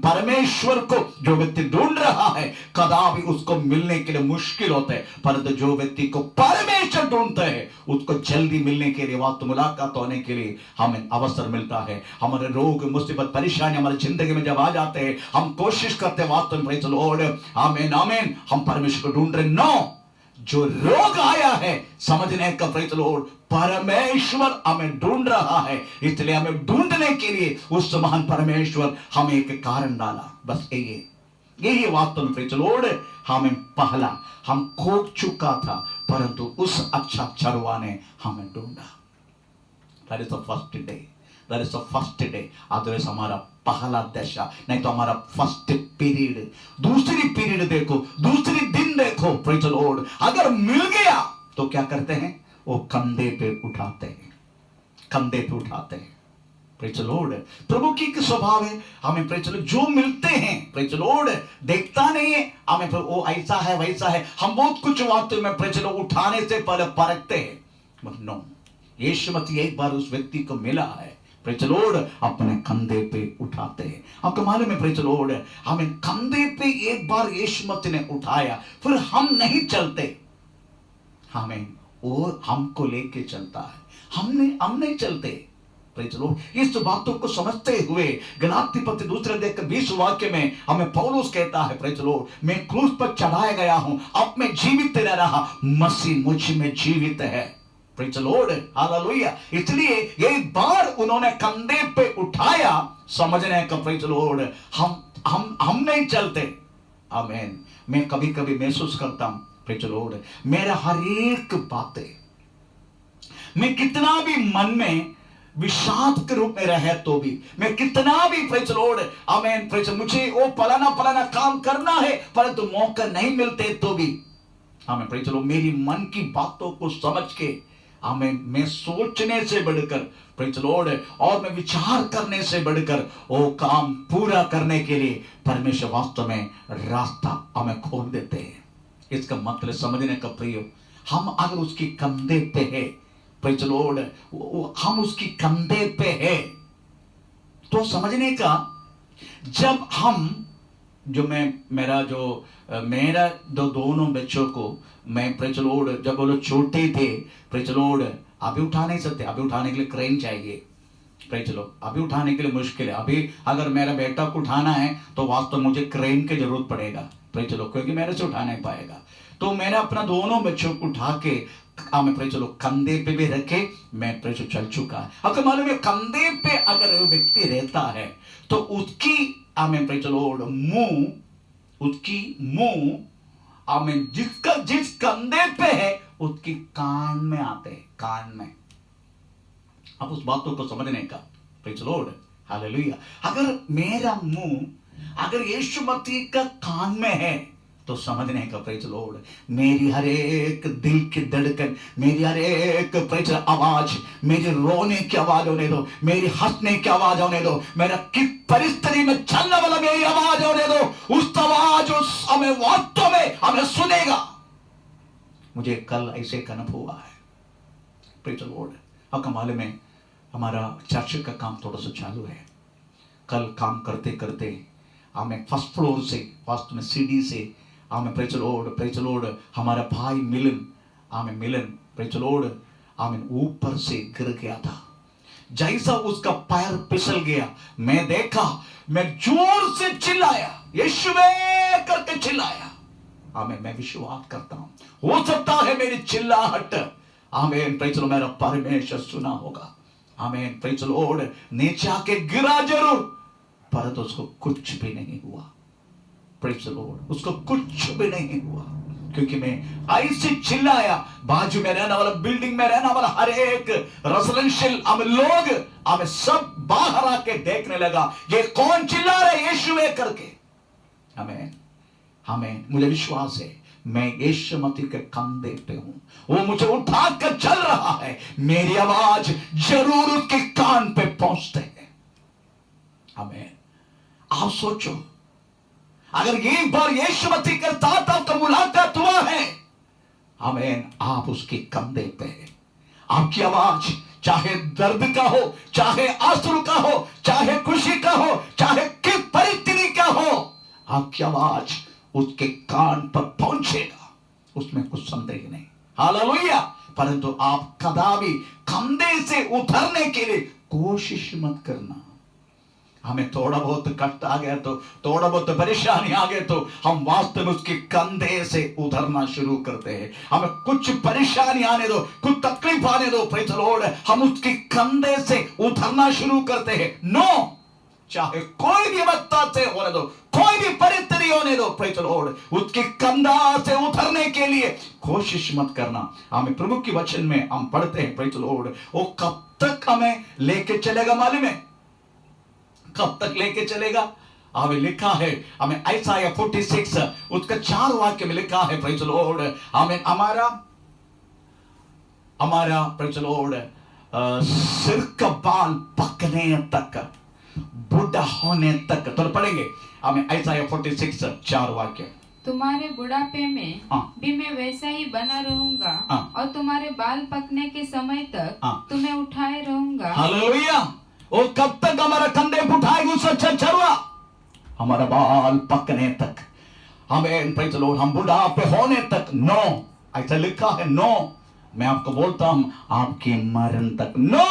परमेश्वर को जो व्यक्ति ढूंढ रहा है कदापि उसको मिलने के लिए मुश्किल होता है, परंतु जो व्यक्ति को परमेश्वर ढूंढता है उसको जल्दी मिलने के लिए वास्तव मुलाकात होने के लिए हमें अवसर मिलता है। हमारे रोग मुसीबत परेशानी हमारी जिंदगी में जब आ जाते हैं हम कोशिश करते हैं वास्तव में प्रेज़ लॉर्ड आमीन आमीन हम परमेश्वर को ढूंढ रहे। नो, जो रोग आया है समझने का प्रेज़ लॉर्ड परमेश्वर हमें ढूंढ रहा है, इसलिए हमें ढूंढने के लिए उस महान परमेश्वर हमें एक कारण डाला। बस यही वास्तव में प्रेज़ लॉर्ड हमें पहला हम खो चुका था परंतु उस अच्छा चरवा ने हमें ढूंढा। That is the first day, that is the first day. Otherwise हमारा पहला दशा नहीं तो हमारा फर्स्ट पीरियड, दूसरी पीरियड देखो, दूसरी दिन देखो प्रेज़ द लॉर्ड। अगर मिल गया तो क्या करते हैं, वो कंधे पे उठाते हैं, कंधे पे उठाते हैं। प्रेज़ द लॉर्ड प्रभु की स्वभाव है, हमें प्रेज़ लॉर्ड जो मिलते हैं प्रेज़ द लॉर्ड देखता नहीं है हमें वो ऐसा है वैसा है, हम बहुत कुछ वास्तव में प्रेज़ द लॉर्ड उठाने से पहले परखते हैं। नो, यीशु मसीह एक बार उस व्यक्ति को मिला है, प्रेज़ द लॉर्ड अपने कंधे पे उठाते हैं। आपको मालूम है प्रेज़ द लॉर्ड हमें कंधे पे एक बार यीशु मसीह ने उठाया, फिर हम नहीं चलते, हमें वो हमको लेके चलता है, हम नहीं चलते। प्रेज़ द लॉर्ड इस बातों को समझते हुए गलाती पत्र 2:20 वाक्य में हमें पौलुस कहता है प्रेज़ द लॉर्ड मैं क्रूस पर चढ़ाया गया हूं, अब मैं जीवित न रहा, मसीह मुझ में जीवित है। Praise the Lord hallelujah. इसलिए एक बार उन्होंने कंधे पे उठाया समझने का प्रेज़ द लॉर्ड हम नहीं चलते। आमीन। मैं कभी कभी महसूस करता हूं प्रेज़ द लॉर्ड मेरा हर एक बातें मैं कितना भी मन में विषाद के रूप में रहे तो भी, मैं कितना भी प्रेज लॉर्ड आमेन प्रेज मुझे वो फलाना काम करना है परंतु मौका नहीं मिलते तो भी आमेन प्रेज लॉर्ड मेरी मन की बातों को समझ के आमेन मैं सोचने से बढ़कर प्रेज लॉर्ड और मैं विचार करने से बढ़कर वो काम पूरा करने के लिए परमेश्वर वास्तव में रास्ता हमें खोल देते हैं। इसका मतलब समझने का प्रियो, हम अगर उसकी कंधे पे है प्रेज लॉर्ड, हम उसकी कंधे पे है तो समझने का, जब हम जो मेरा दोनों बच्चों को मैं प्रेज लॉर्ड जब वो लोग छोटे थे प्रेज लॉर्ड अभी उठा नहीं सकते, अभी उठाने के लिए क्रेन चाहिए प्रेज लॉर्ड, अभी उठाने के लिए मुश्किल है। अभी अगर मेरा बेटा को उठाना है तो वास्तव मुझे क्रेन की जरूरत पड़ेगा प्रेज लॉर्ड, क्योंकि मेरे से उठा नहीं पाएगा। तो मैंने अपना दोनों बच्चों को उठा के मैं प्रेज लॉर्ड कंधे पे भी रखे, मैं प्रेज चल चुका है। आपको मालूम है कंधे पे अगर वो व्यक्ति रहता है तो उसकी प्रेज लॉर्ड मुंह जिस कंधे पे है उसकी कान में आते हैं, कान में। अब उस बातों को समझने का प्रेज लॉर्ड हालेलुया। अगर मेरा मुंह अगर यीशु मसीह का कान में है तो समझने का प्रेज लॉर्ड, मेरी हर एक दिल की धड़कन, मेरी हर एक प्रेज आवाज, मेरी रोने की आवाज होने दो, मेरी हंसने की आवाज होने दो, मेरा किस परिस्थिति में चलने वाला मेरी आवाज होने दो, उस आवाज उस हमें वास्तव में हमें सुनेगा। मुझे कल ऐसे एक अनुभव हुआ है प्रेज लॉर्ड। आपका मालूम में हमारा चर्च का काम थोड़ा सा चालू है। कल काम करते करते हमें फर्स्ट फ्लोर से वास्तव में सीढ़ी से प्रेज लॉर्ड हमारा भाई मिलन प्रेज लॉर्ड ऊपर से गिर गया था। जैसा उसका पैर फिसल गया, मैं देखा, मैं जोर से चिल्लाया, यीशुवे करके चिल्लाया। मैं विश्वास करता हूं हो सकता है मेरी चिल्लाहट प्रेज लॉर्ड मेरा परमेश्वर सुना होगा। प्रेज लॉर्ड नीचे आके गिरा जरूर परंतु उसको कुछ भी नहीं हुआ प्रेज लॉर्ड, उसको कुछ भी नहीं हुआ क्योंकि मैं ऐसे चिल्लाया। बाजू में रहने वाला, बिल्डिंग में रहने वाला हर एक रेसिडेंशियल लोग सब बाहर आके देखने लगा ये कौन चिल्ला रहा है यीशुवे करके। हमें मुझे विश्वास है मैं यीशु मसीह के कंधे पे हूं, वो मुझे उठा कर चल रहा है, मेरी आवाज जरूर उसके कान पे पहुंचते हैं। आप सोचो अगर एक बार यीशु मसीह के साथ आपका मुलाकात हुआ है, आप उसके कंधे पे है। आपकी आवाज चाहे दर्द का हो, चाहे आंसू का हो, चाहे खुशी का हो, चाहे किस परिस्थिति का हो, आपकी आवाज उसके कान पर पहुंचेगा, उसमें कुछ संदेह नहीं। हालेलुया। परंतु आप कदापि कंधे से उतरने के लिए कोशिश मत करना। हमें थोड़ा बहुत कष्ट आ गया तो, थोड़ा बहुत परेशानी आ गया तो हम वास्तव में उसके कंधे से उतरना शुरू करते हैं। हमें कुछ परेशानी आने दो, कुछ तकलीफ आने दो प्रेज लॉर्ड, हम उसके कंधे से उतरना शुरू करते हैं। नो, चाहे कोई भी अवस्था से होने दो, कोई भी परिस्थिति होने दो प्रेज लॉर्ड, उसके कंधा से उतरने के लिए कोशिश मत करना। हमें प्रभु के वचन में हम पढ़ते हैं प्रेज लॉर्ड, वो कब तक हमें लेके चलेगा मालूम है? कब तक लेके चलेगा? हमें लिखा है, हमें Isaiah 46 उसका 4 वाक्य में लिखा है प्रेज लॉर्ड, हमें हमारा प्रेज लॉर्ड सिर का बाल पकने तक, बुढ़ा होने तक। तो पढ़ेंगे हमें Isaiah 46 4 वाक्य। तुम्हारे बुढ़ापे में भी मैं वैसा ही बना रहूंगा और तुम्हारे बाल पकने के समय तक तुम्हें उठाए रहूंगा। हालेलुया। वो कब तक हमारा कंधे उठाएगा? सच्चा चरवा हमारा बाल पकने तक, प्रेज लॉर्ड हम बुढ़ापे होने तक। नो, ऐसा लिखा है। नो, मैं आपको बोलता हूं आपके मरण तक। नो,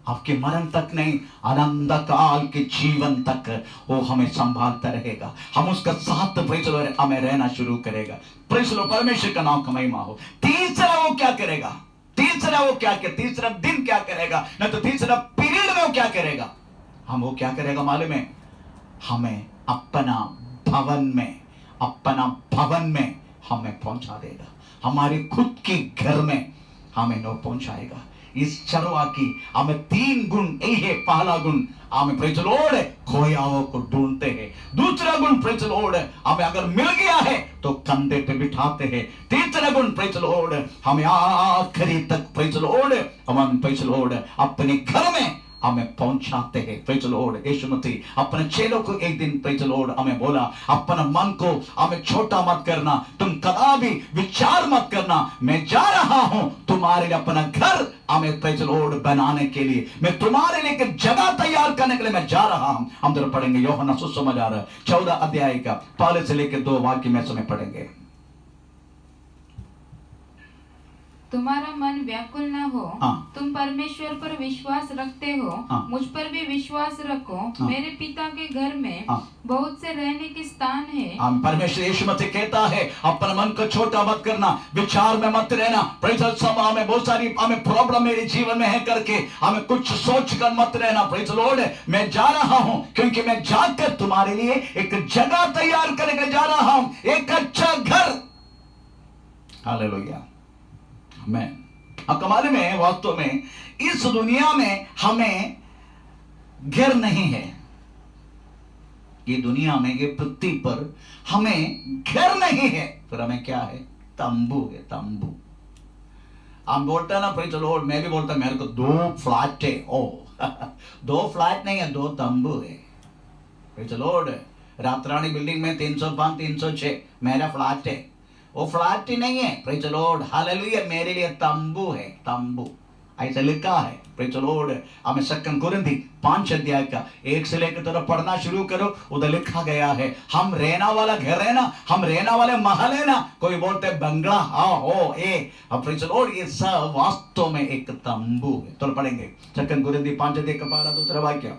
आपके मरण तक नहीं, अनंत काल के जीवन तक वो हमें संभालता रहेगा। हम उसका साथ प्रेज लॉर्ड हमें रहना शुरू करेगा। प्रेज लॉर्ड परमेश्वर का नाम का महिमा हो। तीसरा वो क्या करेगा? तीसरा दिन क्या करेगा? न तो तीसरा पीरियड में वो क्या करेगा? वो क्या करेगा मालूम है? हमें अपना भवन में हमें पहुंचा देगा। हमारे खुद के घर में हमें न पहुंचाएगा। इस चरवा की हमें 3 गुण यही है। पहला गुण हमें प्रेज द लॉर्ड खोयाओं को ढूंढते हैं। दूसरा गुण प्रेज द लॉर्ड हमें अगर मिल गया है तो कंधे पे बिठाते हैं। तीसरा गुण प्रेज द लॉर्ड हमें आखिरी तक प्रेज द लॉर्ड हम प्रेज द लॉर्ड अपने घर में हमें पहुंचाते हैं। Praise the lord. Yeshu Masih अपने चेलों को एक दिन प्रेज द लॉर्ड हमें बोला, अपना मन को हमें छोटा मत करना, तुम कदापि विचार मत करना, मैं जा रहा हूं तुम्हारे लिए अपना घर हमें प्रेज द लॉर्ड बनाने के लिए, मैं तुम्हारे लिए एक जगह तैयार करने के लिए मैं जा रहा हूं। हम जरा पढ़ेंगे यूहन्ना सुसमाचार 14 अध्याय का पहले से लेकर 2 वाक्य में समय पढ़ेंगे। तुम्हारा मन व्याकुल न हो। हाँ। तुम परमेश्वर पर विश्वास रखते हो, हाँ। मुझ पर भी विश्वास रखो। हाँ। मेरे पिता के घर में हाँ। बहुत से रहने के स्थान है। हम परमेश्वर यीशु मसीह कहता है अपना मन को छोटा मत करना, विचार में मत रहना। Praise the Lord. हमें बहुत सारी हमें प्रॉब्लम मेरे जीवन में है करके हमें कुछ सोच कर मत रहना। Praise the Lord. मैं जा रहा हूं क्योंकि मैं जाकर तुम्हारे लिए एक जगह तैयार करके जा रहा हूं, एक अच्छा घर। हालेलुया। मैं कमाल में वास्तव में इस दुनिया में हमें घर नहीं है। ये दुनिया में ये पृथ्वी पर हमें घर नहीं है, फिर हमें क्या है? तंबू है, तंबू। हम बोलते हैं ना प्रेज द लॉर्ड, मैं भी बोलता मेरे को 2 फ्लैट है। ओ 2 फ्लैट नहीं है, 2 तंबू है। Praise the lord. Raatrani building में 305 306 मेरा फ्लैट है, वो फ्लैट ही नहीं है। Praise the Lord. हालेलुया। मेरे लिए तंबू है, तंबू ऐसा लिखा है। Praise the Lord. हमें 2 कुरिन्थी 5 अध्याय का 1 से लेकर तरफ पढ़ना शुरू करो, उधर लिखा गया है हम रहना वाला घर है ना, हम रहना वाले महल है ना। कोई बोलते बंगला, हाँ हो ए। Praise the Lord. ये सब वास्तव में एक तंबू है। तो पढ़ेंगे 2 कुरिन्थी 5 अध्याय का 12 वाक्य।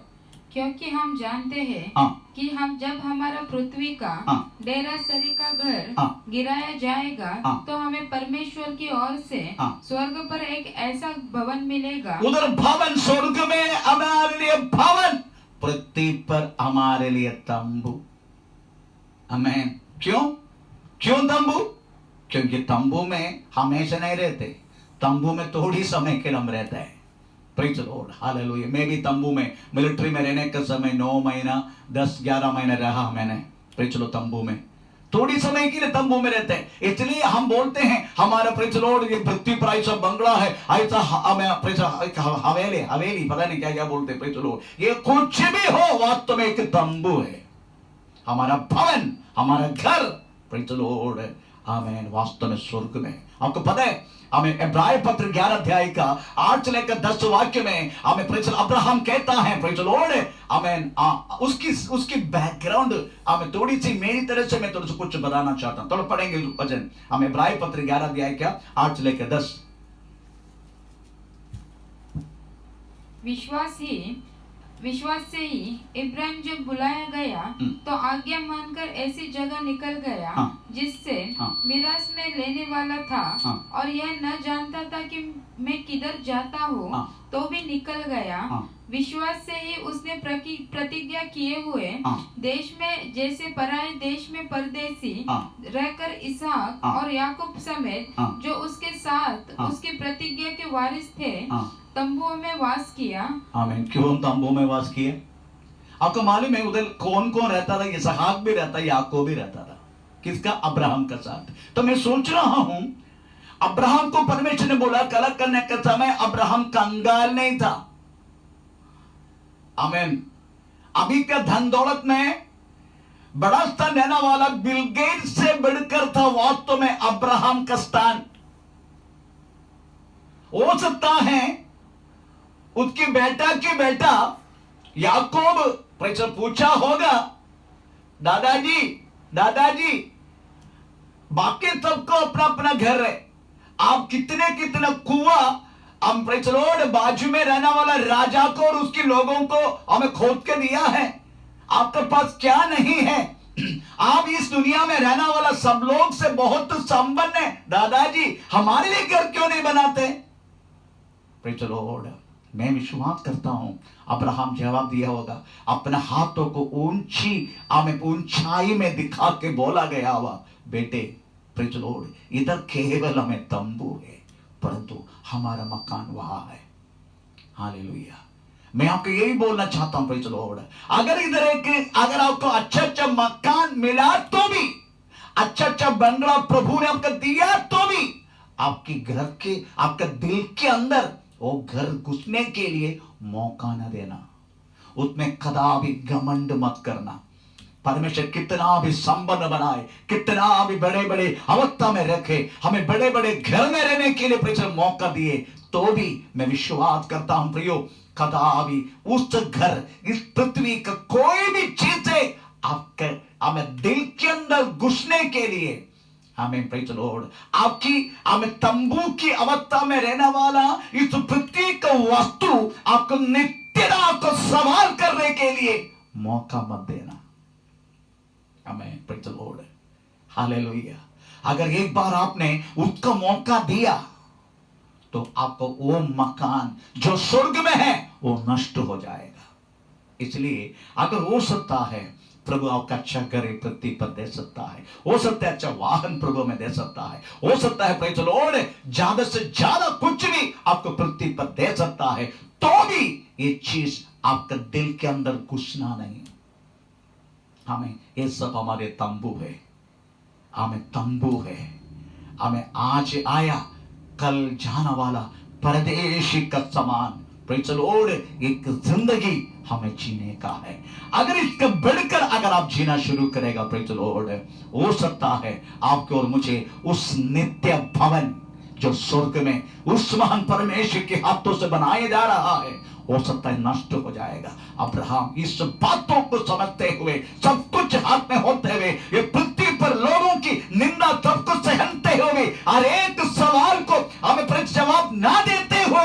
क्योंकि हम जानते हैं हाँ। कि हम जब हमारा पृथ्वी का हाँ। डेरा सरी का घर हाँ। गिराया जाएगा, हाँ। तो हमें परमेश्वर की ओर से हाँ। स्वर्ग पर एक ऐसा भवन मिलेगा। उधर भवन, स्वर्ग में हमारे लिए भवन, पृथ्वी पर हमारे लिए तंबू। हमें क्यों तंबू? क्योंकि तंबू में हमेशा नहीं रहते, तंबू में थोड़ी समय के लिए हम रहते हैं। Praise the Lord. हालेलुया। मैं भी तंबू में मिलिट्री में रहने का समय 9 महीना 10-11 महीने रहा मैंने। Praise the Lord. तंबू में थोड़ी समय के लिए तंबू में रहते हैं, इसलिए हम बोलते हैं हमारा प्रेज द लॉर्ड ये पृथ्वी पर ऐसा बंगला है, ऐसा हवेली पता नहीं क्या क्या बोलते हैं। Praise the Lord. ये कुछ भी हो वास्तव में एक तंबू है, हमारा भवन, हमारा घर। Praise the Lord. आमीन। वास्तव में स्वर्ग में आपको पता है, हमें इब्राहिम पत्र 11 अध्याय का 8 से लेकर 10 वाक्य में हमें प्रेज अब्राहम कहता है प्रेज लॉर्ड। आमीन। उसकी बैकग्राउंड हमें थोड़ी सी मेरी तरह से मैं थोड़ा सा कुछ बताना चाहता हूं। तो पढ़ेंगे वचन हम इब्राहिम पत्र 11 अध्याय का 8 से लेकर 10। विश्वास से ही इब्राहिम जब बुलाया गया तो आज्ञा मानकर ऐसी जगह निकल गया जिससे मिरास में लेने वाला था, और यह न जानता था कि मैं किधर जाता हूँ, तो भी निकल गया। विश्वास से ही उसने प्रतिज्ञा किए हुए देश में, जैसे पराये देश में परदेसी रहकर इसहाक और याकूब समेत जो उसके साथ उसकी प्रतिज्ञा के वारिस थे, तंबुओं में वास किया। आमीन। क्यों तंबू में वास किया? आपको मालूम है उधर कौन कौन रहता था? इसहाक भी रहता, याकूब भी रहता था। किसका? अब्राहम का साथ। तो मैं सोच रहा हूं अब्राहम को परमेश्वर ने बोला कलक करने के समय अब्राहम कंगाल नहीं था। आमीन। अभी का धन दौलत में बड़ा स्थान रहने वाला बिल गेट्स से बढ़कर था वास्तव में अब्राहम का स्थान। हो सकता है उसकी बेटा के बेटा याकूब पूछा होगा, दादाजी बाकी सबको अपना अपना घर है, आप कितना कुआं हम बाजू में रहने वाला राजा को और उसके लोगों को हमें खोद के दिया है, आपके पास क्या नहीं है? आप इस दुनिया में रहने वाला सब लोग से बहुत संपन्न है, दादाजी हमारे लिए घर क्यों नहीं बनाते? Praise the Lord. मैं विश्वास करता हूं अब्राहम जवाब दिया होगा, अपने हाथों को ऊंचाई में दिखा के बोला गया हुआ, बेटे प्रेज़ द लॉर्ड इधर केवल हमें तंबू है, परंतु हमारा मकान वहां है। हालेलुया। मैं आपको यही बोलना चाहता हूं, प्रेज़ द लॉर्ड, अगर आपको अच्छा मकान मिला तो भी, अच्छा बंगला प्रभु ने आपको दिया तो भी, आपके घर के, आपका दिल के अंदर वो घर घुसने के लिए मौका न देना। उसमें कदापि घमंड मत करना। परमेश्वर कितना भी संपन्न बनाए, कितना भी बड़े बड़े अवस्था में रखे, हमें बड़े बड़े घर में रहने के लिए परमेश्वर मौका दिए, तो भी मैं विश्वास करता हूं प्रियो, कदापि उस घर, इस पृथ्वी का कोई भी चीज है आपके हमें दिल के अंदर घुसने के लिए, हमें प्रेज़ द लॉर्ड, हमें तंबू की अवस्था में रहने वाला इस पृथ्वी का वस्तु आपको नित्यता को सवाल करने के लिए मौका मत देना। हमें प्रेज़ द लॉर्ड, हालेलुया। अगर एक बार आपने उसका मौका दिया तो आपको वो मकान जो स्वर्ग में है वो नष्ट हो जाएगा। इसलिए अगर हो सकता है प्रभु आपका अच्छा घर पृथ्वी पर दे सकता है, हो सकता है अच्छा वाहन प्रभु में दे सकता है, हो सकता है प्रेज़ द लॉर्ड ज्यादा से ज्यादा कुछ भी आपको पृथ्वी पर दे सकता है, तो भी ये चीज आपका दिल के अंदर घुसना नहीं। हमें ये सब हमारे तंबू है, हमें तंबू है, हमें आज आया कल जाना वाला परदेशी का समान प्रेज़ द लॉर्ड एक जिंदगी हमें जीने का है। अगर इसका बढ़कर अगर आप जीना शुरू करेगा प्रेज़ द लॉर्ड, हो सकता है आपको और मुझे उस नित्य भवन जो स्वर्ग में उस महान परमेश्वर के हाथों से बनाया जा रहा है, हो सकता है नष्ट हो जाएगा। अब्राहम इस बातों को समझते हुए, सब कुछ हाथ में होते हुए, ये पृथ्वी पर लोगों की निंदा सब कुछ सहते हुए, हर एक सवाल को हमें जवाब ना देते हुए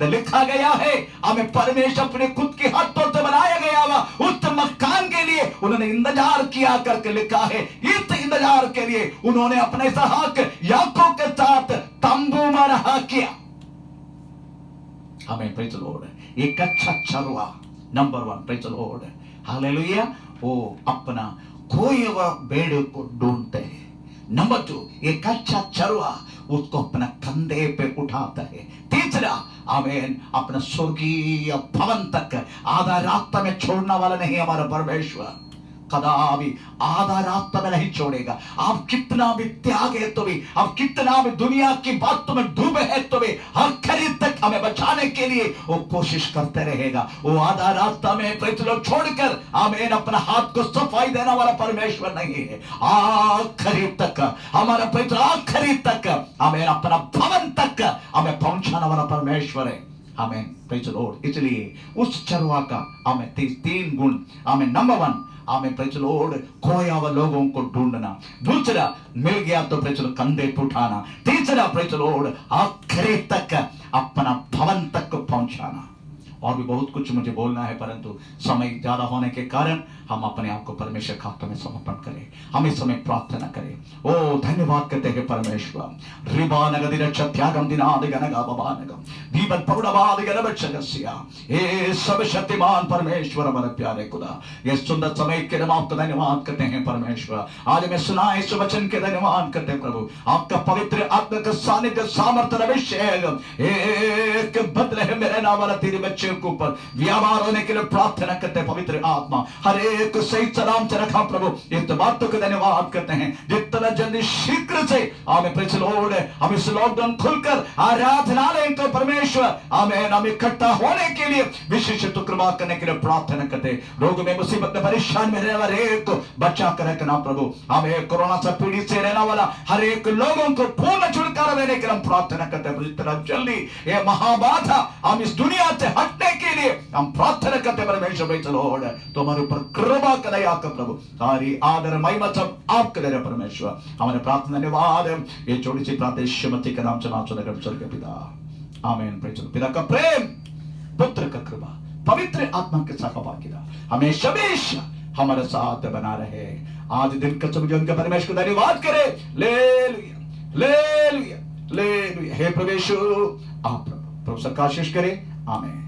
लिखा गया है, हमें परमेश्वर अपने खुद के हाथों से बनाया गया हुआ उस मकान के लिए उन्होंने इंतजार किया करके लिखा है। इस इंतजार के लिए उन्होंने अपने इसहाक याकूब के साथ तंबू में रहा किया। हमें प्रेज़ द लॉर्ड एक अच्छा चरवा, number 1 praise the Lord, hallelujah, वो अपना खोए हुए भेड़ को ढूंढते हैं। नंबर 2 एक अच्छा चरवा उसको अपना कंधे पे उठाता है। तीसरा, आमीन, अपना स्वर्गीय भवन तक आधा रास्ता में छोड़ने वाला नहीं हमारा परमेश्वर, कदापि आधा रास्ता में नहीं छोड़ेगा। आप कितना भी त्यागे तो भी, आप कितना भी दुनिया की बातों में डूबे हैं तो भी, आखिरी तक हमें बचाने के लिए वो कोशिश करते रहेगा। वो आधा रास्ता में लोग छोड़कर आमीन अपना हाथ को सफाई देने वाला परमेश्वर नहीं है। आखिरी तक हमारा आखिरी तक हमें अपना भवन तक हमें पहुंचाने वाला परमेश्वर है। हमें प्रेज़ द लॉर्ड, इसलिए उस चरवा का हमें 3 गुण, हमें नंबर 1 हमें प्रेज़ द लॉर्ड खोया हुआ लोगों को ढूंढना, दूसरा मिल गया तो प्रेज़ द लॉर्ड कंधे पे उठाना, तीसरा प्रेज़ द लॉर्ड आखिरी तक अपना भवन तक को पहुंचाना। और भी बहुत कुछ मुझे बोलना है, परंतु समय ज्यादा होने के कारण हम अपने आप को परमेश्वर के हाथों में समर्पण करें। हम इस समय प्रार्थना करें। ओ धन्यवाद करते हैं परमेश्वर। रिबानगदिरक्षत्यागम दिनादिगनगाबबानगम दीपन पौड़बादिगनबच्छगस्या। हे सब शक्तिमान परमेश्वर हमारे प्यारे खुदा, ये सुंदर समय के लिए आपका धन्यवाद करते हैं परमेश्वर। आज मैं सुना इस वचन के धन्यवाद करते हैं प्रभु। आपका पवित्र आत्मा का सानिध्य सामर्थ्य अभिषेक एक बदले है मेरे नाम वाला तेरे बच्चे के ऊपर व्यापार होने के लिए प्रार्थना करते हैं। पवित्र आत्मा हर एक सही सलाम से रखा प्रभु। इस बातों के धन्यवाद करते हैं जितना जल्दी शीघ्र से हमें प्रेज़ द लॉर्ड हम इस लॉकडाउन खुलकर आराधनालय को परमेश्वर आमीन हम इकट्ठा होने के लिए विशेष तो कृपा करने के लिए प्रार्थना करते हैं। रोग में मुसीबत में परेशान में रहने वाले एक को बचा कर रखना प्रभु। हमें कोरोना से पीड़ित से रहने वाला हर एक लोगों को पूर्ण छुटकारा देने के लिए हम प्रार्थना करते हैं। जितना जल्दी ये महाबाधा हम इस दुनिया से हटने के लिए हम प्रार्थना करते हैं परमेश्वर। प्रेज़ द लॉर्ड तुम्हारे ऊपर कृपा करे आपका प्रभु, सारी आदर महिमा सब आपके दे परमेश्वर। हमारे प्रार्थना धन्यवाद ये छोटी सी प्रार्थना श्रीमती के नाम से नाम सुनकर स्वर्ग के पिता आमीन। प्रेज़ द पिता का प्रेम, पुत्र का कृपा, पवित्र आत्मा के सहभागिता हमेशा हमेशा हमारे साथ बना रहे। आज दिन का सब जन का परमेश्वर धन्यवाद करे। लेलुया लेलुया लेलुया। हे परमेश्वर आप प्रभु सबका आशीष करे। आमीन।